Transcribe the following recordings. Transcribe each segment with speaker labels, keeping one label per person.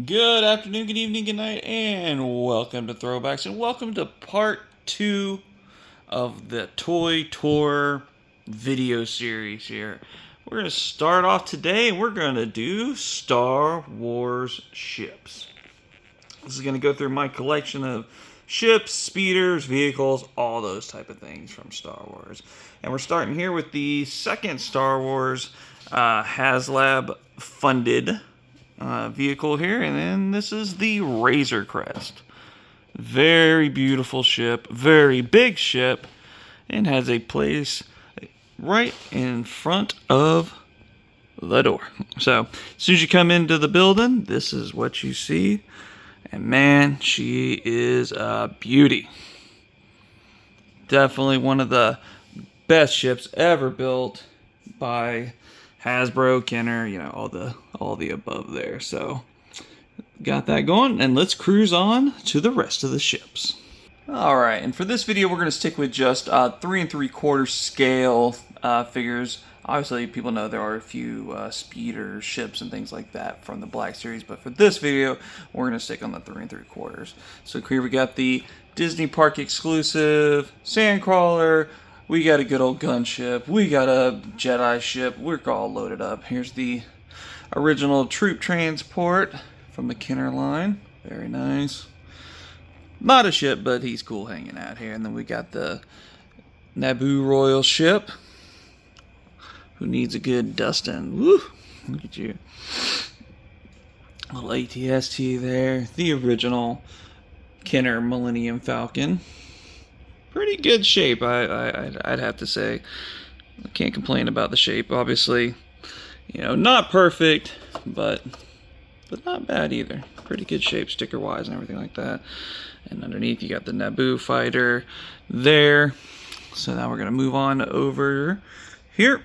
Speaker 1: Good afternoon, good evening, good night, and welcome to Throwbacks, and welcome to part 2 of the Toy Tour video series here. We're going to start off today, and we're going to do Star Wars ships. This is going to go through my collection of ships, speeders, vehicles, all those type of things from Star Wars. And we're starting here with the second Star Wars HasLab funded vehicle here, and then this is the Razor Crest. Very beautiful ship, very big ship, and has a place right in front of the door. So as soon as you come into the building, this is what you see. And man, she is a beauty. Definitely one of the best ships ever built by Hasbro, Kenner, all the above there. So got that going, and let's cruise on to the rest of the ships. All right, and for this video, we're going to stick with just 3 3/4 scale figures. Obviously, people know there are a few speeder ships and things like that from the Black Series, but for this video, we're going to stick on the 3 3/4. So here we got the Disney Park exclusive Sandcrawler. We got a good old gunship. We got a Jedi ship. We're all loaded up. Here's the original troop transport from the Kenner line. Very nice. Not a ship, but he's cool hanging out here. And then we got the Naboo Royal ship. Who needs a good dusting? Woo! Look at you. Little ATST there. The original Kenner Millennium Falcon. Pretty good shape, I'd have to say. I can't complain about the shape. Obviously, not perfect, but not bad either. Pretty good shape, sticker-wise and everything like that. And underneath, you got the Naboo fighter there. So now we're going to move on over here.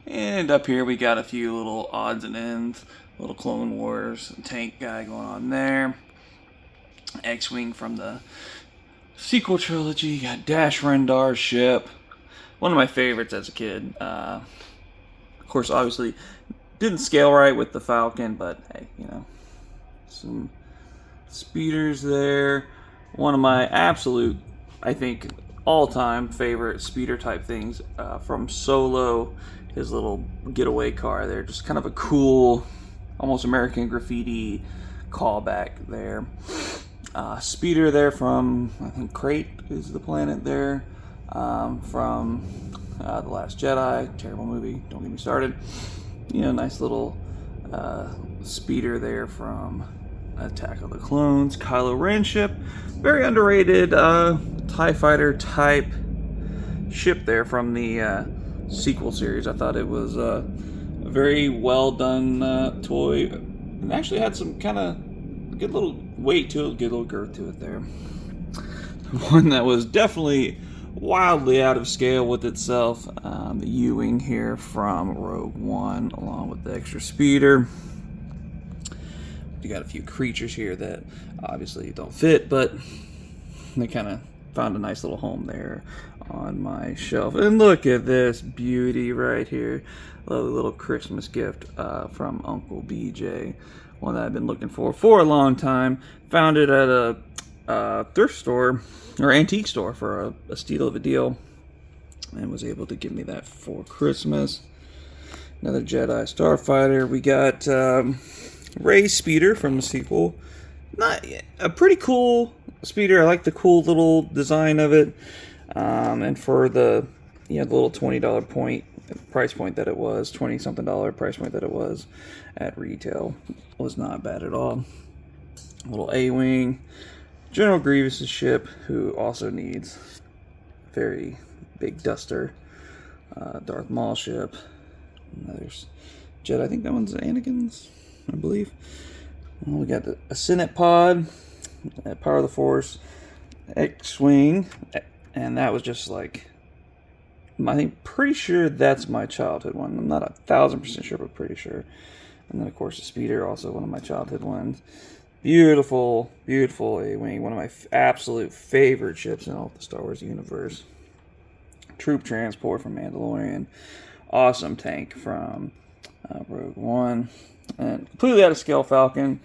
Speaker 1: And up here, we got a few little odds and ends. Little Clone Wars tank guy going on there. X-Wing from the sequel trilogy. You got Dash Rendar's ship. One of my favorites as a kid. Of course, obviously, didn't scale right with the Falcon, but hey, some speeders there. One of my absolute, I think, all-time favorite speeder type things from Solo. His little getaway car there. Just kind of a cool, almost American Graffiti callback there. Speeder there from, I think, Crate is the planet there. From The Last Jedi. Terrible movie. Don't get me started. Nice little speeder there from Attack of the Clones. Kylo Ren ship. Very underrated TIE Fighter type ship there from the sequel series. I thought it was a very well done toy, and actually had some kind of good little weight to it, good little girth to it there. One that was definitely wildly out of scale with itself, the U-Wing here from Rogue One, along with the extra speeder. You got a few creatures here that obviously don't fit, but they kind of found a nice little home there on my shelf. And look at this beauty right here. Lovely little Christmas gift from Uncle BJ. One that I've been looking for a long time. Found it at a thrift store or antique store for a steal of a deal, and was able to give me that for Christmas. Another Jedi Starfighter. We got Rey's speeder from the sequel. Not a pretty cool speeder. I like the cool little design of it, and for the the little $20 price point that it was, $20-something price point that it was at retail, was not bad at all. A little A-Wing. General Grievous' ship, who also needs very big duster. Darth Maul ship. There's Jedi. I think that one's Anakin's, I believe. Well, we got a Senate pod, Power of the Force, X-Wing, and that was just like, I think, pretty sure that's my childhood one. I'm not 1,000% sure, but pretty sure. And then, of course, the speeder, also one of my childhood ones. Beautiful, beautiful A-Wing. One of my absolute favorite ships in all the Star Wars universe. Troop transport from Mandalorian. Awesome tank from Rogue One. And completely out of scale Falcon.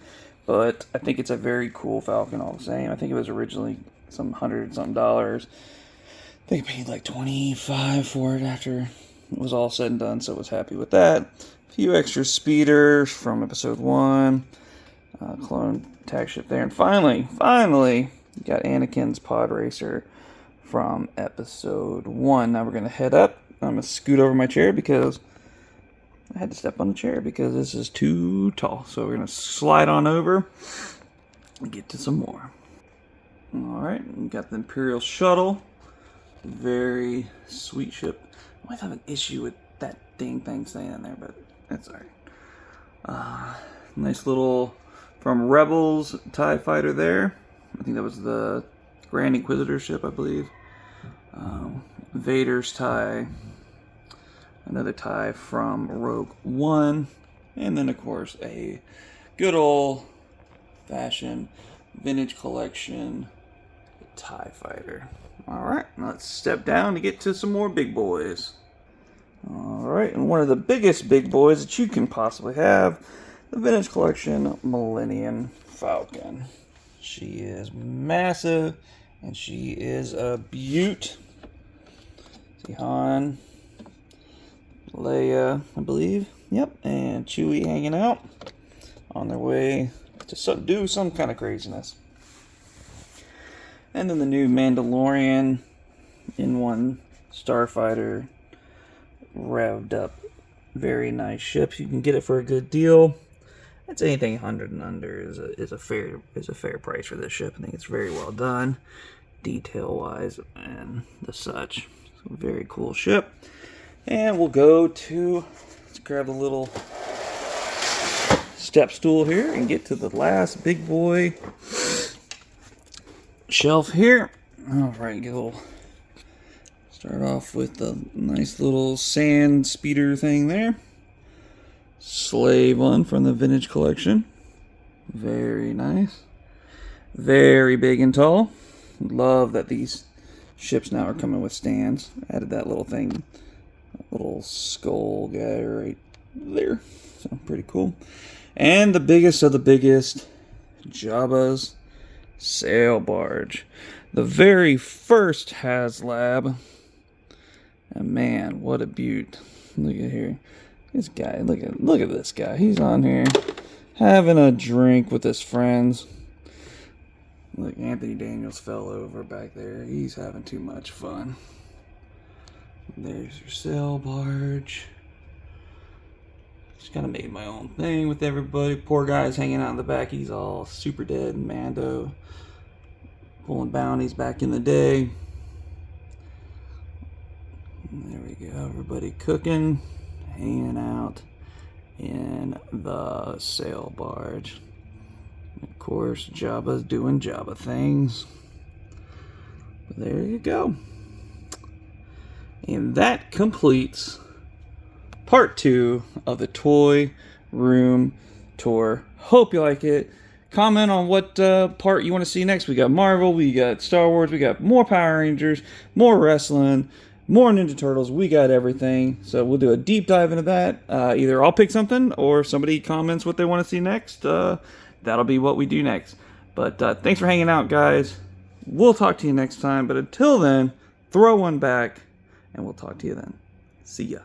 Speaker 1: but I think it's a very cool Falcon all the same. I think it was originally some $100-something. I think I paid like $25 for it after it was all said and done, so I was happy with that. A few extra speeders from episode 1. Clone tag ship there. And finally, you got Anakin's pod racer from episode 1. Now we're going to head up. I'm going to scoot over my chair because I had to step on the chair because this is too tall. So we're going to slide on over and get to some more. Alright, we got the Imperial Shuttle. Very sweet ship. I might have an issue with that dang thing staying in there, but that's alright. Nice little, from Rebels, TIE fighter there. I think that was the Grand Inquisitor ship, I believe. Vader's TIE. Another TIE from Rogue One. And then, of course, a good old-fashioned vintage collection TIE fighter. Alright, let's step down to get to some more big boys. Alright, and one of the biggest big boys that you can possibly have, the Vintage Collection Millennium Falcon. She is massive, and she is a beaut. See Han, Leia, I believe. Yep, and Chewie hanging out on their way to do some kind of craziness. And then the new Mandalorian in one Starfighter revved up. Very nice ship. You can get it for a good deal. It's anything 100 and under is a fair price for this ship. I think it's very well done, detail wise and the such. So very cool ship. And we'll go to, let's grab a little step stool here and get to the last big boy shelf here. Alright, start off with the nice little sand speeder thing there. Slave one from the Vintage Collection. Very nice. Very big and tall. Love that these ships now are coming with stands. Added that little thing, little skull guy right there. So pretty cool. And the biggest of the biggest, Jabba's sail barge. The very first HasLab. And man, what a beaut. Look at here. This guy, look at this guy. He's on here having a drink with his friends. Look, Anthony Daniels fell over back there. He's having too much fun. There's your sail barge. Just kind of made my own thing with everybody. Poor guy's hanging out in the back. He's all super dead. Mando pulling bounties back in the day. There we go. Everybody cooking, hanging out in the sail barge. Of course, Jabba's doing Jabba things. But there you go. And that completes part 2 of the toy room tour. Hope you like it. Comment on what part you want to see next. We got Marvel, we got Star Wars, we got more Power Rangers, more wrestling, more Ninja Turtles. We got everything. So we'll do a deep dive into that. Either I'll pick something or if somebody comments what they want to see next. That'll be what we do next. But thanks for hanging out, guys. We'll talk to you next time. But until then, throw one back, and we'll talk to you then. See ya.